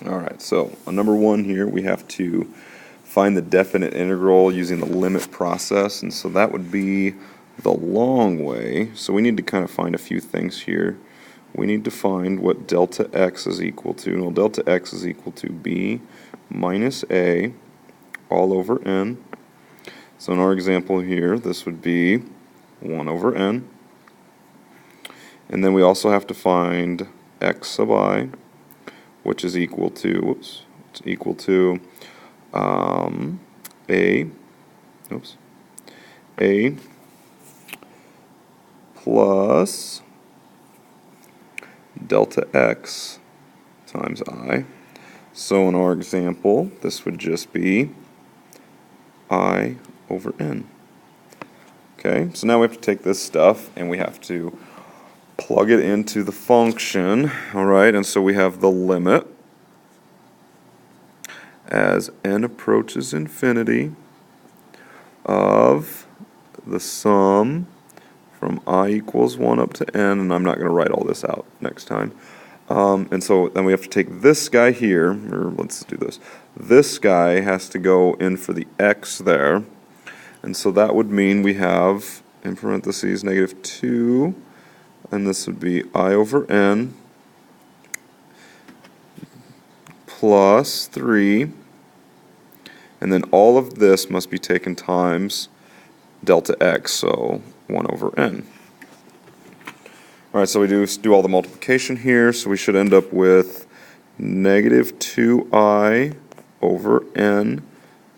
All right, so on number one here, we have to find the definite integral using the limit process, and so that would be the long way. So we need to kind of find a few things here. We need to find what delta x is equal to. Well, delta x is equal to b minus a all over n. So in our example here, this would be 1 over n. And then we also have to find x sub I, which is equal to, it's equal to a plus delta x times I. So in our example, this would just be I over n. Okay, so now we have to take this stuff and we have to plug it into the function, all right, and so we have the limit as n approaches infinity of the sum from I equals 1 up to n, and I'm not going to write all this out next time. And so then we have to take this guy here, or let's do this. This guy has to go in for the x there, and so that would mean we have, in parentheses, negative 2, and this would be I over n plus 3, and then all of this must be taken times delta x, so 1 over n. All right, so we do all the multiplication here, so we should end up with negative 2i over n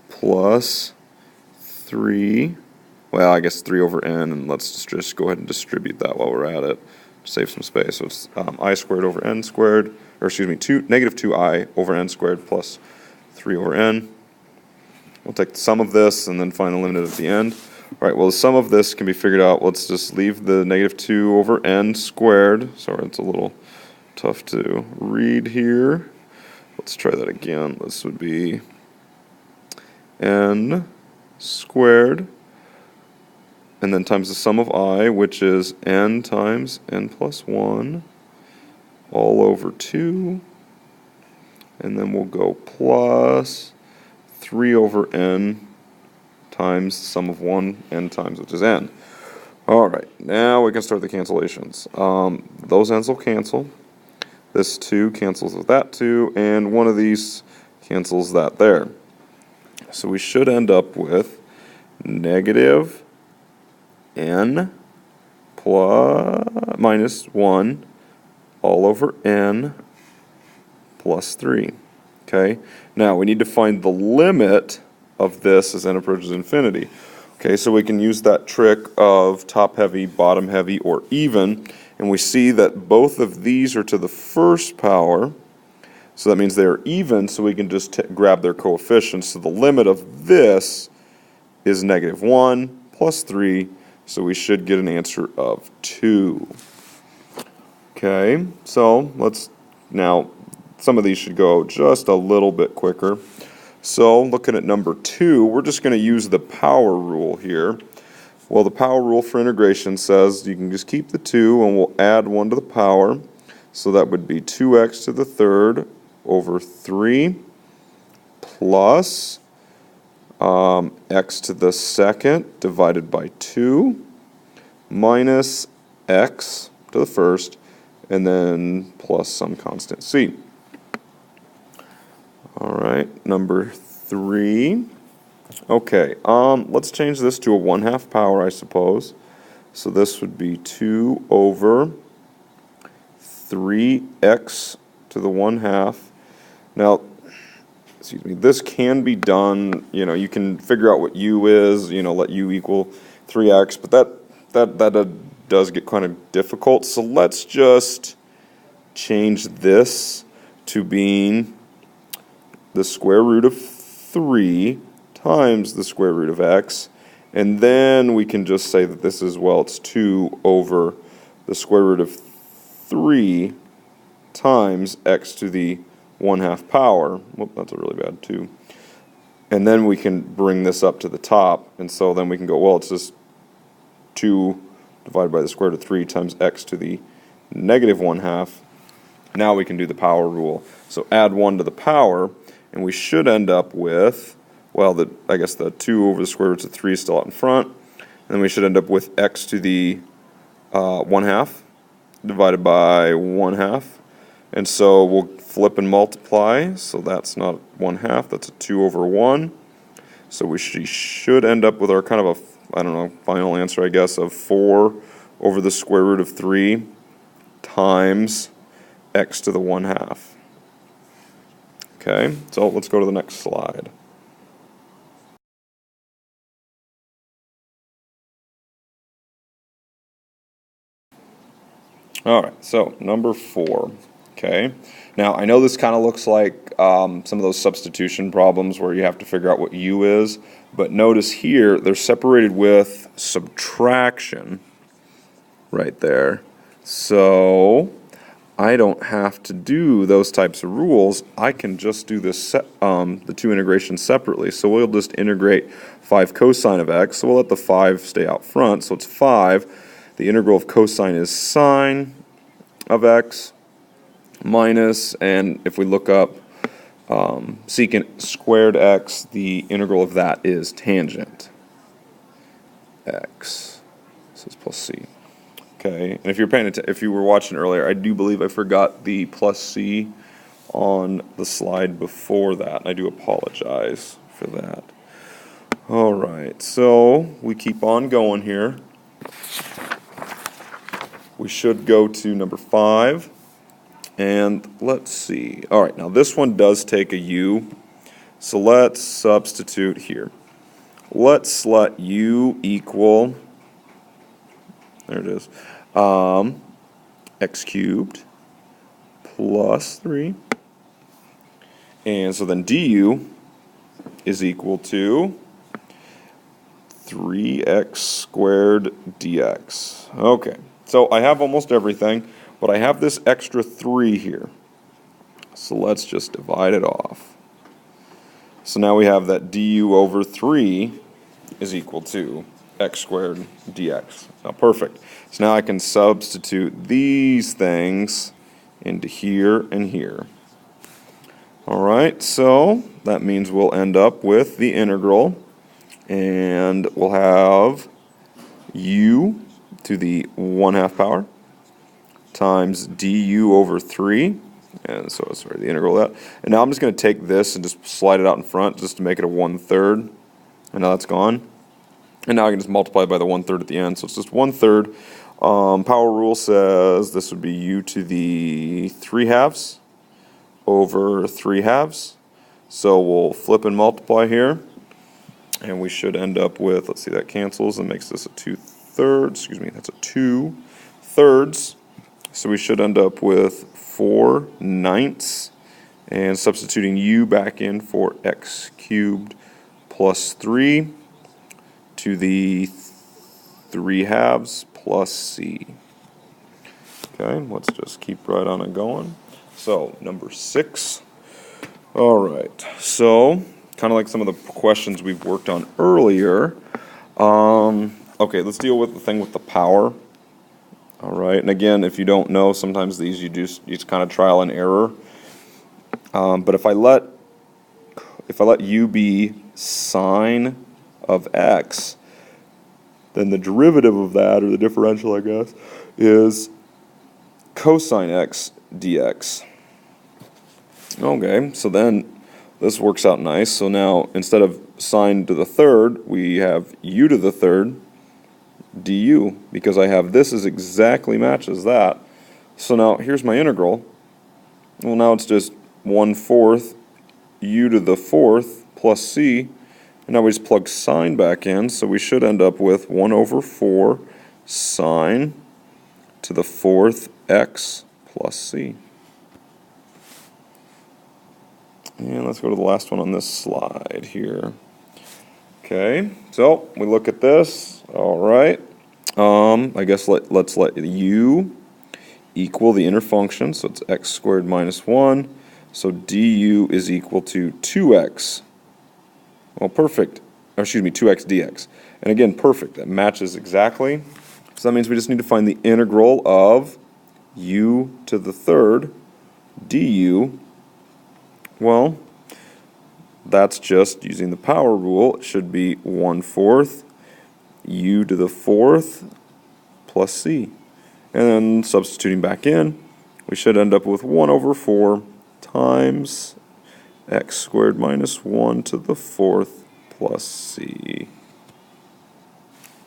plus 3, well, I guess 3 over n, and let's just go ahead and distribute that while we're at it to save some space. So it's I squared over n squared, or excuse me, negative 2i over n squared plus 3 over n. We'll take the sum of this and then find the limit at the end. All right, well, the sum of this can be figured out. Let's just leave the negative 2 over n squared. Sorry, it's a little tough to read here. Let's try that again. This would be n squared, and then times the sum of I, which is n times n plus 1, all over 2, and then we'll go plus 3 over n times the sum of 1 n times, which is n. All right, now we can start the cancellations. Those n's will cancel. This 2 cancels with that 2, and one of these cancels that there. So we should end up with negative n minus 1 all over n plus 3. Okay, now we need to find the limit of this as n approaches infinity. Okay, so we can use that trick of top heavy, bottom heavy, or even, and we see that both of these are to the first power, so that means they're even, so we can just grab their coefficients. So the limit of this is negative 1 plus 3, so we should get an answer of 2. Okay, so let's now, some of these should go just a little bit quicker. So looking at number 2, we're just going to use the power rule here. Well, the power rule for integration says you can just keep the 2 and we'll add 1 to the power. So that would be 2x to the third over 3 plus x to the second divided by 2 minus x to the first, and then plus some constant c. All right, number 3. Okay, let's change this to a 1/2 power, I suppose. So this would be 2 over 3x to the 1/2. Now, excuse me, this can be done, you can figure out what u is, let u equal 3x, but that does get kind of difficult. So let's just change this to being the square root of 3 times the square root of x, and then we can just say that this is, well, it's 2 over the square root of 3 times x to the 1/2 power. Whoop, that's a really bad 2. And then we can bring this up to the top, and so then we can go, well, it's just 2 divided by the square root of 3 times x to the negative 1/2. Now we can do the power rule. So add 1 to the power, and we should end up with, well, I guess the 2 over the square root of 3 is still out in front. And then we should end up with x to the 1/2 divided by 1/2. And so we'll flip and multiply. So that's not 1/2, that's a 2 over 1. So we should end up with our kind of a, I don't know, final answer, I guess, of 4 over the square root of 3 times x to the 1/2. Okay, so let's go to the next slide. All right, so number 4. Okay, now I know this kind of looks like some of those substitution problems where you have to figure out what u is, but notice here they're separated with subtraction right there. So I don't have to do those types of rules. I can just do this the two integrations separately. So we'll just integrate 5 cosine of x. So we'll let the 5 stay out front. So it's 5. The integral of cosine is sine of x minus, and if we look up secant squared x, the integral of that is tangent x. So it's plus c. Okay, and if you're paying attention, if you were watching earlier, I do believe I forgot the plus c on the slide before that, and I do apologize for that. All right, so we keep on going here. We should go to number 5, and let's see. All right, now this one does take a u, so let's substitute here. Let's let u equal, there it is, x cubed plus 3. And so then du is equal to 3x squared dx. Okay, so I have almost everything, but I have this extra 3 here. So let's just divide it off. So now we have that du over 3 is equal to x squared dx. Now perfect. So now I can substitute these things into here and here. All right, so that means we'll end up with the integral, and we'll have u to the 1/2 power times du over 3, and so sorry, the integral of that. And now I'm just going to take this and just slide it out in front just to make it a 1/3, and now that's gone. And now I can just multiply by the 1/3 at the end, so it's just 1/3. Power rule says this would be u to the 3/2 over 3/2. So we'll flip and multiply here, and we should end up with, let's see, that cancels and makes this a 2/3, excuse me, that's a 2/3. So we should end up with 4/9, and substituting u back in for x cubed plus 3 to the 3/2 plus c. Okay, let's just keep right on and going. So number 6. All right, so kind of like some of the questions we've worked on earlier. Okay, let's deal with the thing with the power. All right, and again, if you don't know, sometimes these you just kind of trial and error. But if I let u be sine of x, then the derivative of that, or the differential, I guess, is cosine x dx. Okay, so then this works out nice. So now instead of sine to the 3rd, we have u to the 3rd du, because I have this is exactly matches that. So now here's my integral. Well, now it's just 1/4 u to the 4th plus c. And now we just plug sine back in, so we should end up with 1/4 sine to the 4th x plus c. And let's go to the last one on this slide here. Okay, so we look at this. All right. I guess let's let u equal the inner function, so it's x squared minus 1. So du is equal to 2x. Well, perfect. Or excuse me, 2x dx. And again, perfect. That matches exactly. So that means we just need to find the integral of u to the 3rd du, well, that's just using the power rule. It should be 1/4 u to the 4th plus c. And then substituting back in, we should end up with 1/4 times x squared minus 1 to the 4th plus c.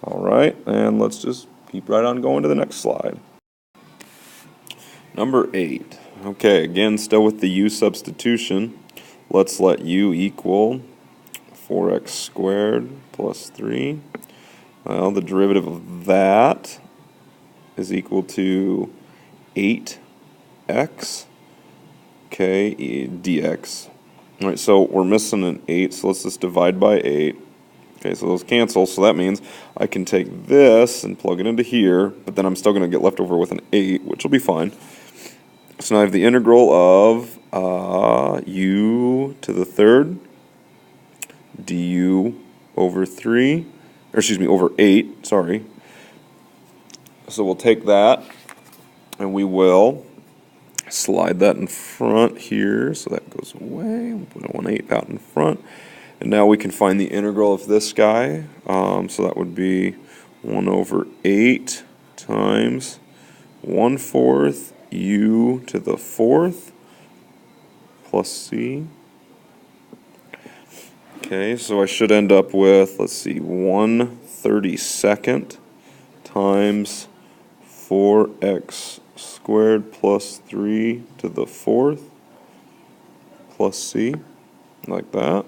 All right, and let's just keep right on going to the next slide. Number 8. Okay, again, still with the u substitution. Let's let u equal 4x squared plus 3. Well, the derivative of that is equal to 8x, okay, dx. All right, so we're missing an 8, so let's just divide by 8. Okay, so those cancel, so that means I can take this and plug it into here, but then I'm still going to get left over with an 8, which will be fine. So now I have the integral of u to the 3rd du over 3, or excuse me, over 8, sorry. So we'll take that and we will slide that in front here, so that goes away. We'll put a 1/8 out in front. And now we can find the integral of this guy. So that would be 1/8 times 1/4 u to the 4th plus c. Okay, so I should end up with, let's see, 1/32 times 4x squared plus 3 to the 4th plus c, like that.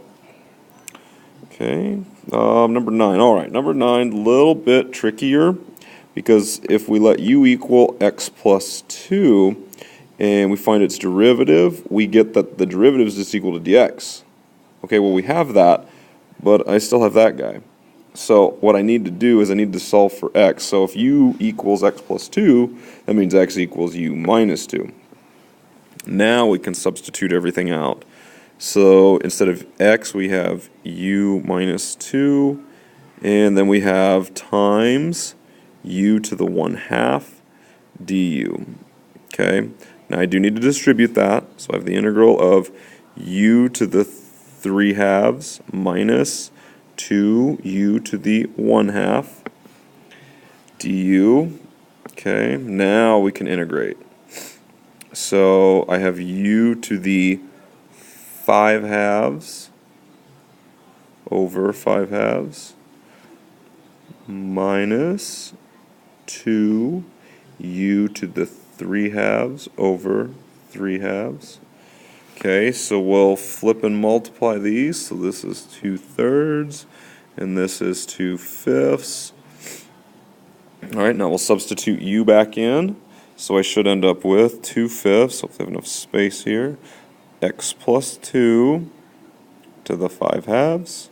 Okay, number 9. All right, number 9, a little bit trickier, because if we let u equal x plus 2 and we find its derivative, we get that the derivative is just equal to dx. Okay, well, we have that, but I still have that guy. So what I need to do is I need to solve for x. So if u equals x plus 2, that means x equals u minus 2. Now we can substitute everything out. So instead of x, we have u minus 2, and then we have times u to the 1/2 du. Okay, now I do need to distribute that, so I have the integral of u to the 3/2 minus 2u to the 1/2 du. Okay, now we can integrate. So I have u to the 5/2 over 5/2 minus 2u to the 3/2 over 3/2. Okay, so we'll flip and multiply these. So this is 2/3 and this is 2/5. All right, now we'll substitute u back in. So I should end up with 2/5, so if I have enough space here, x plus 2 to the 5/2